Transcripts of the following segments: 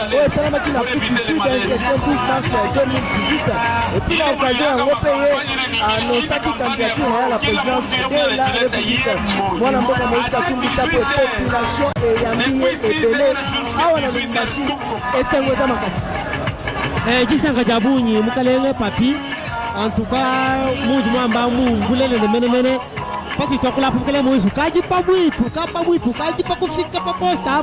Oui, Salamaki l'Afrique du Sud, c'est le 12 mars 2018. Et puis l'occasion de repayer à nos saki candidatures à la présidence de la République. Moi, je suis Moïse Katumbi Chapo, population et Yambi et Belé. Awa na machine et c'est Ngoza Makasi. Gisanga Jabouni, Mukalele Papi. En tout cas, Moujmamba Mou, Boulele de Menemene. Pati tokula pukele Moïse, Kaji Pabui, Pukapaboui, Pukaji Pakufika Paposta.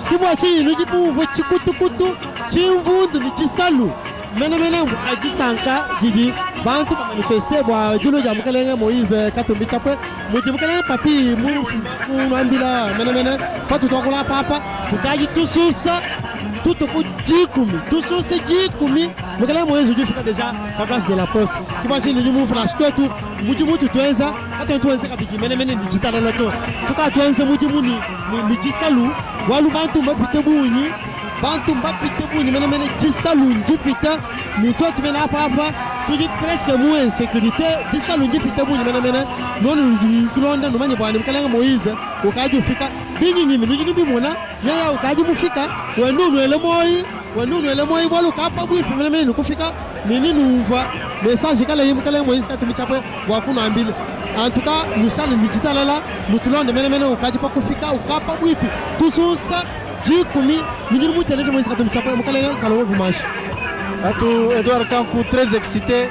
Kibochi, Nujibu, Chikutukutu, Chimvundu, Nichisalu. Menemene, Gisanka, Gigi, Bantu manifester, Julo Jamukalele Moïse, Katumbi Chape, Mujimukale Papi, Mouambila, Menemene, Patu tokula Papa, Pukaji Tususa. Tout au Djikoumi, tout ça c'est Djikoumi. Mais là, moi, je dis déjà la place de la poste. Qui va dire, nous flash tout, Moudjimou tout ça. Attends, toi, c'est qui mène digital à l'auto. En tout cas, toi, c'est Moudjimou ni Djisalou. Walou Bantou Mapitebouni, Bantou Mapitebouni, mène Djisalou, Djipita, ni toi, tu mènes à papa. Tu dis presque moins insécurité. Djisalou, Djipitebouni, mène. Non, nous Londres, nous manions pas, nous calons Moïse, au cas du Fika. Bini nous disons bimona, yaya au cas du Mufika, ou nous le moi, voilà, capable, puis nous Kofika, mais nous voit, message, Moïse, en tout cas, nous sommes en digital là, nous tournons de Ménémène au cas du Pakofika, au capable, tout ça, Djikoumi, nous disons que Moïse, Salomon, vous marchez. Edouard Kankou, très excité.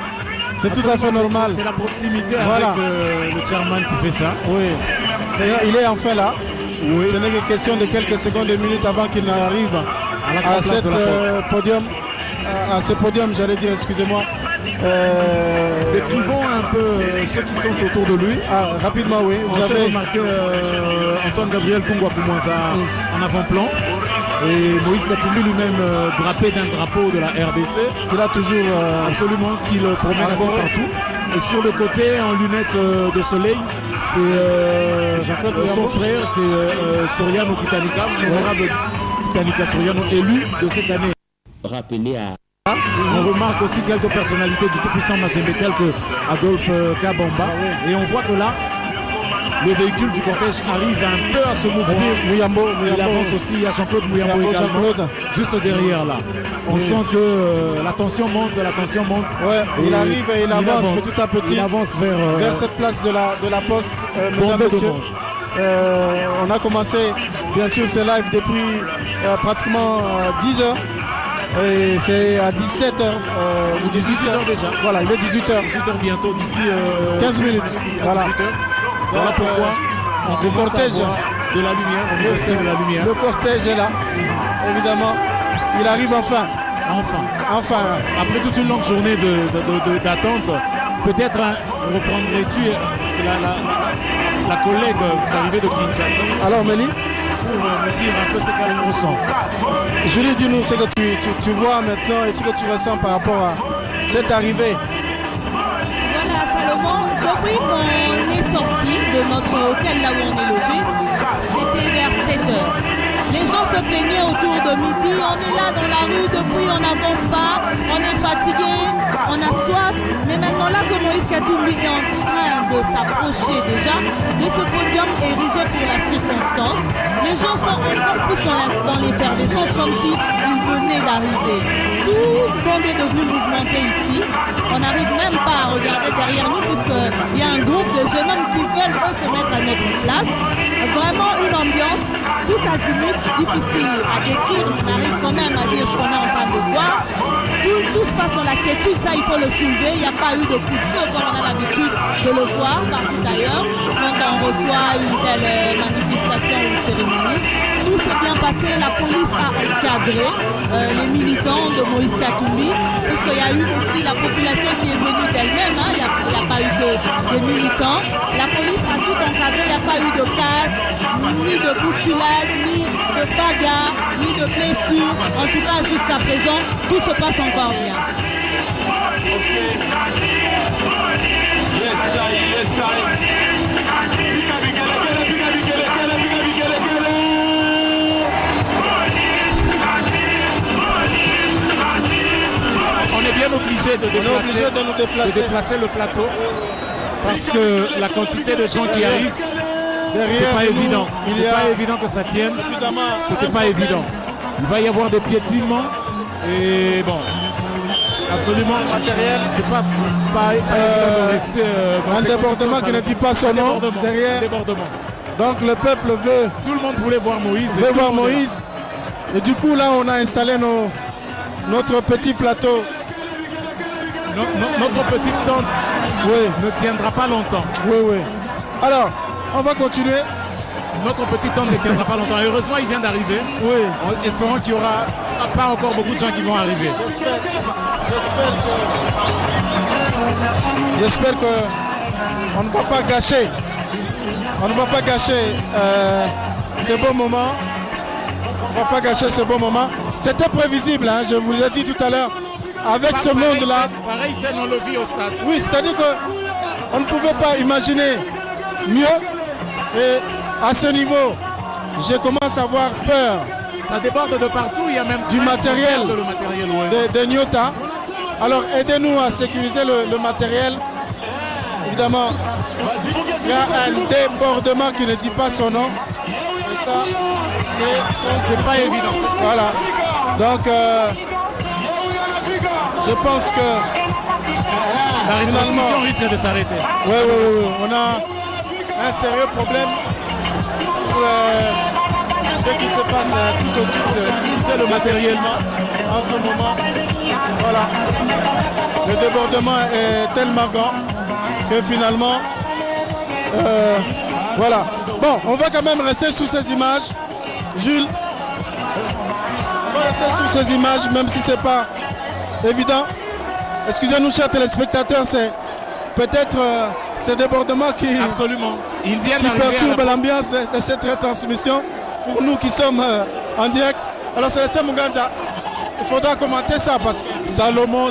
C'est tout à fait normal. C'est la proximité avec le chairman qui fait ça. Oui. D'ailleurs, il est enfin là. Oui. Ce n'est que question de quelques secondes, de minutes avant qu'il n'arrive à ce podium, j'allais dire, excusez-moi. Décrivons un peu ceux qui sont autour de lui. Rapidement, oui. Vous avez remarqué Antoine Gabriel Kungwa Koumanza en avant-plan. Et Moïse Katumbi lui-même drapé d'un drapeau de la RDC. Il a toujours absolument qu'il promène assez partout. Et sur le côté, en lunettes de soleil, c'est son frère, c'est Soriano Kitanika, l'honorable Kitanika Soriano, élu de cette année. Rappelé à... On remarque aussi quelques personnalités du tout-puissant Mazembe telles que Adolphe Kabamba. Et on voit que là, le véhicule du cortège arrive un peu à se mouvoir. Il avance aussi, il y a Jean-Claude Mouyambo également, juste derrière là. On sent que la tension monte. Ouais, il arrive et il avance petit à petit. Il avance vers cette place de la poste, mesdames et messieurs. On a commencé bien sûr ce live depuis pratiquement 10 heures. Et c'est à 17h ou 18h déjà. Voilà, il est 18h. 18h bientôt, d'ici 15 minutes. Voilà. Voilà pourquoi le cortège de la lumière, Le cortège est là, évidemment. Il arrive enfin. Après toute une longue journée d'attente, peut-être reprendrais-tu la collègue arrivée de Kinshasa. Alors Mélie, pour nous dire un peu ce qu'elle ressent. Julie, dis-nous ce que tu vois maintenant et ce que tu ressens par rapport à cette arrivée. Voilà Salomon, depuis qu'on est sorti de notre hôtel là où on est logé, c'était vers 7h. Les gens se plaignaient autour de midi, on est là dans la rue depuis, on n'avance pas, on est fatigué, on a soif. Mais maintenant là que Moïse Katumbi est en train de s'approcher déjà de ce podium érigé pour la circonstance, les gens sont encore plus dans l'effervescence comme s'ils venaient d'arriver. Tout le monde est devenu mouvementé ici. On n'arrive même pas à regarder derrière nous puisqu'il y a un groupe de jeunes hommes qui veulent eux se mettre à notre place. Vraiment une ambiance tout azimut, difficile à décrire, on arrive quand même à dire ce qu'on est en train de voir. Tout se passe dans la quiétude, ça il faut le soulever, il n'y a pas eu de coup de feu comme on a l'habitude de le voir partout ailleurs quand on reçoit une telle manifestation ou cérémonie. Tout s'est bien passé, la police a encadré les militants de Moïse Katumbi, puisqu'il y a eu aussi la population qui est venue d'elle-même, hein. Il n'y a pas eu que des militants. La police a tout encadré, il n'y a pas eu de casse, ni de bousculade, ni de bagarre, ni de blessures. En tout cas, jusqu'à présent, tout se passe encore bien. On est bien obligé de déplacer le plateau parce que la quantité de gens qui arrivent derrière c'est pas nous, évident. il y C'est a pas évident que ça tienne. évidemment C'était un pas problème. évident. Il va y avoir des piétinements et bon, absolument Matériel. c'est pas évident de rester dans Un ces débordement conditions, qui ne ça. dit pas son Un nom débordement, derrière. un débordement. Donc le peuple veut Tout le monde voulait voir Moïse. et tout voir le monde est là. Moïse. Et du coup là on a installé notre petit plateau. Notre petite tente Oui, ne tiendra pas longtemps. oui, oui. Alors, on va continuer. Notre petite tente ne tiendra pas longtemps. Heureusement, il vient d'arriver. Oui. En espérant qu'il n'y aura pas encore beaucoup de gens qui vont arriver. J'espère que on ne va pas gâcher. On ne va pas gâcher ce beau moment. On ne va pas gâcher ce beau moment. C'était prévisible, hein, je vous l'ai dit tout à l'heure. Avec ce monde-là. Pareil, scène, on le vit au stade. Oui, c'est-à-dire qu'on ne pouvait pas imaginer mieux. Et à ce niveau, je commence à avoir peur Ça déborde de partout. Il y a même du matériel, le matériel. Ouais. de Nyota. Alors aidez-nous à sécuriser le matériel. Évidemment, il y a un débordement qui ne dit pas son nom. Et ça, C'est pas évident. voilà. Donc, je pense que La retransmission finalement, risque de s'arrêter. oui, on a un sérieux problème pour ce qui se passe tout autour de le matériel. en ce moment. Voilà. Le débordement est tellement grand que finalement, voilà. Bon, on va quand même rester sous ces images. Jules, on va rester sous ces images, même si c'est pas évident. Excusez-nous, chers téléspectateurs, c'est peut-être ces débordements qui Absolument. Ils viennent d'arriver à la perturbent poste. l'ambiance de cette retransmission pour nous qui sommes en direct. Alors, Célestin Muganza, il faudra commenter ça parce que Salomo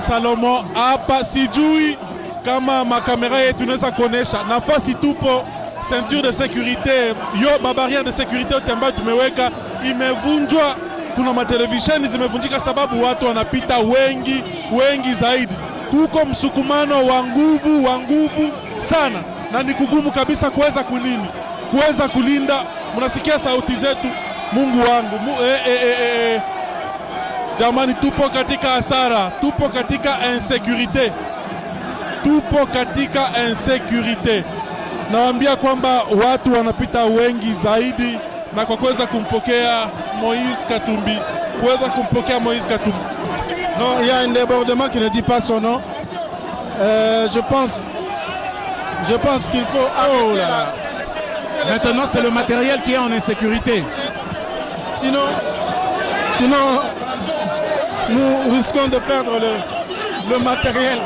hapa sijui kama makamera yetu inaweza kuonesha nafasi tupo, ceinture de sécurité yo barrière de sécurité yote ambayo tumeweka imevunjwa. Kuna matelevisheni zimevunjika sababu watu wanapita wengi zaidi. Tuko msukumano wa nguvu sana, na ni kugumu kabisa kuweza kulinda. Mnasikia sauti zetu, Mungu wangu jamani, tupo katika hasara, tupo katika insécurité. Naambia kwamba watu wanapita wengi zaidi, na kwa kuweza kumpokea Moïse Katumbi. non, il y a un débordement qui ne dit pas son nom. Je pense qu'il faut arrêter là là. là. Maintenant, c'est le matériel qui est en insécurité. Sinon, nous risquons de perdre le matériel.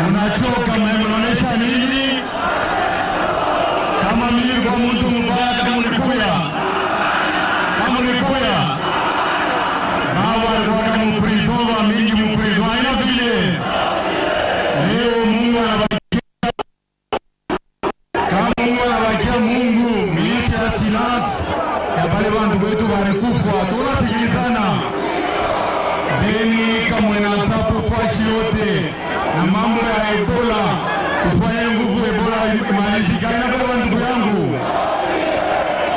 Unachoka mimi unaonesha nini? Kama mimi kwa mtu mbaya kama ulikuya baba alikuwa kama prison wa mingi mprison haina vile. Leo Mungu anabakia kama Mungu anabakia Mungu miite ya silence ya bale bantu wetu walikufa tunasikilizana deni kama inasapu fashi yote na mambo ya Ebola, tufanye nguvu Ebola imalizike. Na baba ndugu yangu,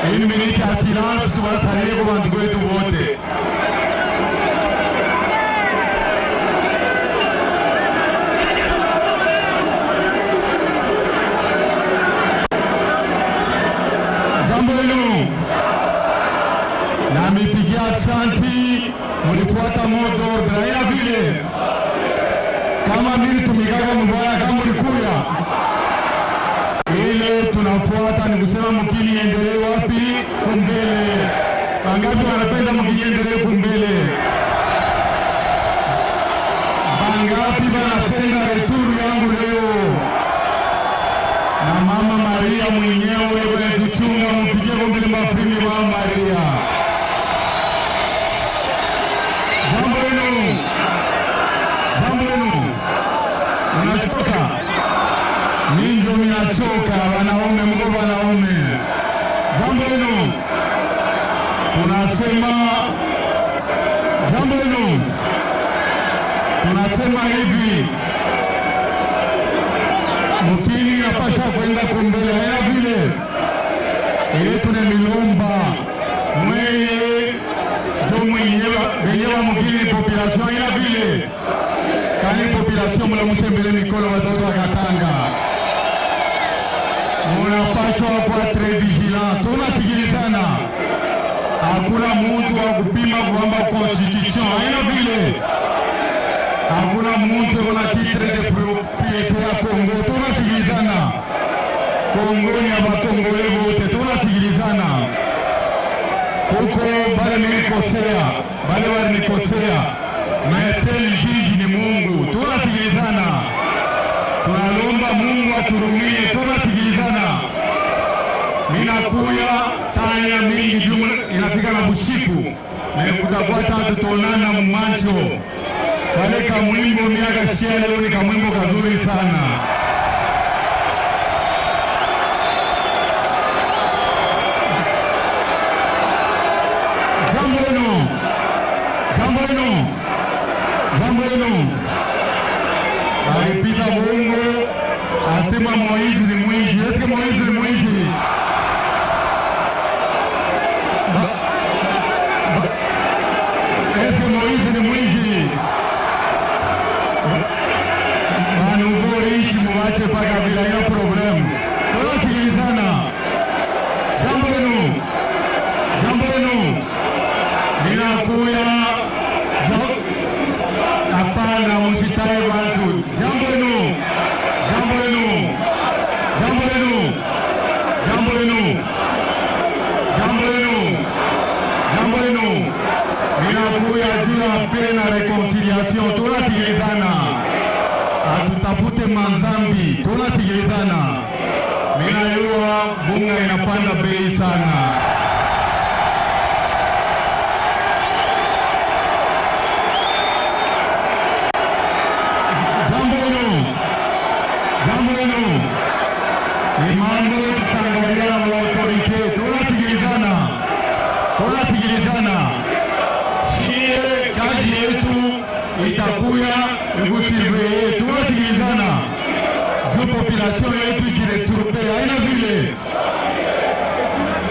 hii ni minute ya silence, tuwasalie kwa ndugu wetu wote. Jambo hilo na mipigia aksanti, mlifuata moto ordre ya vile kama mimi tumikaga mbaya kama ulikuya ile tunafuata ni kusema mkini endelee wapi kumbele. Bangapi wanapenda mkini endelee kumbele? Bangapi wanapenda returu yangu leo? Na mama Maria mwenyewe wewe tuchunga mpige kumbele mafrimi wenu unachoka, mimi ndio ninachoka. Wanaume mko wanaume, jambo wenu tunasema, jambo wenu tunasema hivi, mukini napasha kwenda kumbele ya vile ile tunemilomba mweye jo mwenyewa mukini population ila vile kani population mulamushe mbele mikolo watoto wakatanga, munapaswa kwa très vigilant. Tunasikilizana, hakuna mtu wa kupima kuamba constitution ila vile hakuna mtu kuna titre de propriété ya Kongo. Tunasikilizana, Kongo ni abakongole bote, tunasikilizana. Kuko bale nilikosea, bale nikosea, mesel jiji ni Mungu. Tunasikilizana, tunalomba Mungu aturumie. Tunasikilizana, ninakuya tanya mingi jumla inafika na bushiku na kutakuwa tatu tonana mmancho. Kale kamwimbo miaka sikia leo ni kamwimbo kazuri sana. Jambo wenu, jambo wenu, jambo wenu. Alipita Mungu asema Moizi ni mwizi. Eske Moizi ni mwizi? Eske Moizi ni mwizi? Manuvorishi muwache paka bila ina problem. Tunasikilizana. Jambo wenu, jambo wenu. Ninakuya hapana, musitae bantu. Jambo wenu, jambo wenu, jambo wenu, jambo wenu, jambo wenu, jambo wenu. Ninakuya juu ya paix na reconciliation. Tunasikilizana, hatutafute manzambi. Tunasikilizana, minayua bunga inapanda bei sana. Jambo wenu, jambo wenu. Ni mambo tutangalia na autorite. Tunasikilizana, tunasikilizana. Shie kazi yetu itakuya ikusurveye. Tunasikilizana, juu population yetu ijiretroupe aina vile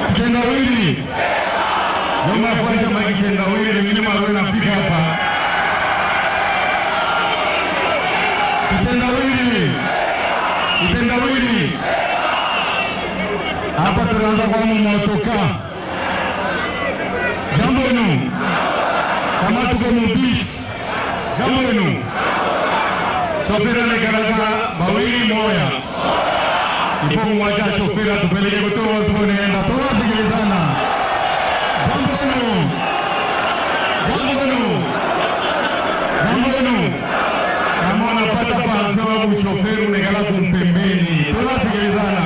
kitendawili noma fuacha makitendawili lengine marwe na pika hapa kitendawili, kitendawili hapa tunaanza kwa motoka. Jambo wenu, kama tuko mubisi. Jambo wenu, shofera nekaraja bawili moya ipo mwacha shofera tupeleke kutoka tunaenda. Tunasikilizana. Jambo wenu, jambo wenu, jambo wenu. Kama unapata pension au shofera unekala kumpembeni. Tunasikilizana.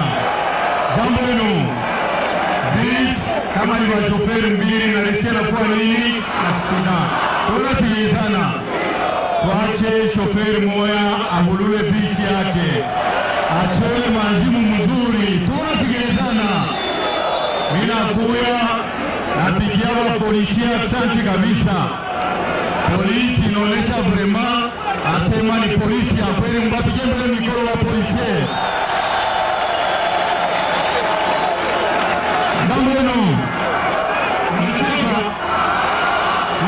Jambo wenu, bis kama ni wa shofera mbili na risikia nafua nini aksida. Tunasikilizana. Tuache shoferi moya abulule bisi yake, achole majimu mzuri. Tunasikilizana. Minakuya napigia wa polisi asante kabisa. Polisi inaonesha vraiment asema ni polisi ya kweli. Mbapigie mbele mikono wa polisi. Jambo wenu, unachoka,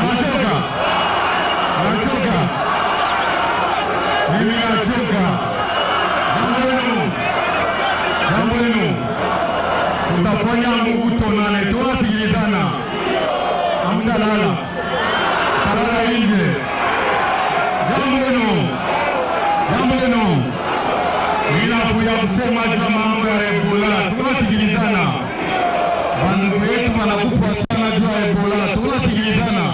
unachoka, unachoka. Mimi nachoka. Jambo wenu, jambo wenu. Tutafanya Mungu tonane. Tunasikilizana. Hamtalala, talala nje. Jambo wenu, jambo wenu. Ninakuya kusema juu mambo ya Ebola. Tunasikilizana. Bandugu yetu wanakufa sana juu ya Ebola. Tunasikilizana.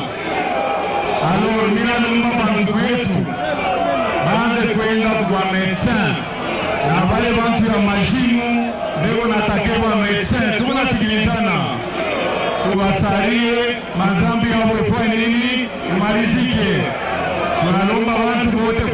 Alors minalomba bandugu yetu baanze kwenda kwa medecin na wale bantu ya majimu ndeko natake kwa medecin. Tunasikilizana, tuwasalie mazambi yao ifanye nini imalizike. Tunalomba bantu wote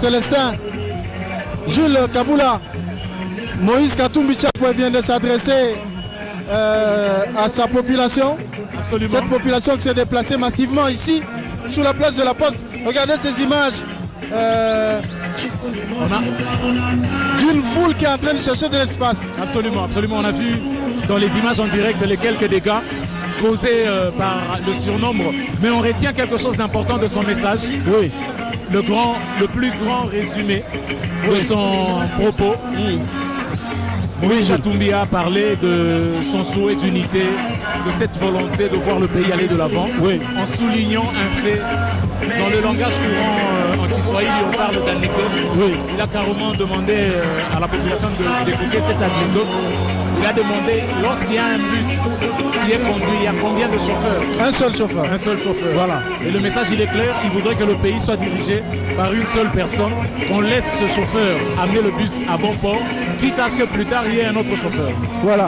Célestin, Jules Kaboula, Moïse Katumbi Chapwe vient de s'adresser à sa population. Absolument. Cette population qui s'est déplacée massivement ici, sur la place de la Poste. Regardez ces images d'une foule qui est en train de chercher de l'espace. Absolument, absolument. On a vu dans les images en direct les quelques dégâts causés par le surnombre. Mais on retient quelque chose d'important de son message. Oui. Le plus grand résumé de son propos. Moïse Katumbi a parlé de son souhait d'unité, de cette volonté de voir le pays aller de l'avant, en soulignant un fait. Dans le langage courant en Kiswahili, on parle d'anecdote. Il a carrément demandé à la population d'écouter cette anecdote. Il a demandé, lorsqu'il y a un bus qui est conduit, il y a combien de chauffeurs? Un seul chauffeur. Un seul chauffeur. Voilà. Et le message, il est clair. Il voudrait que le pays soit dirigé par une seule personne, qu'on laisse ce chauffeur amener le bus à bon port, quitte à ce que plus tard, il y ait un autre chauffeur. Voilà.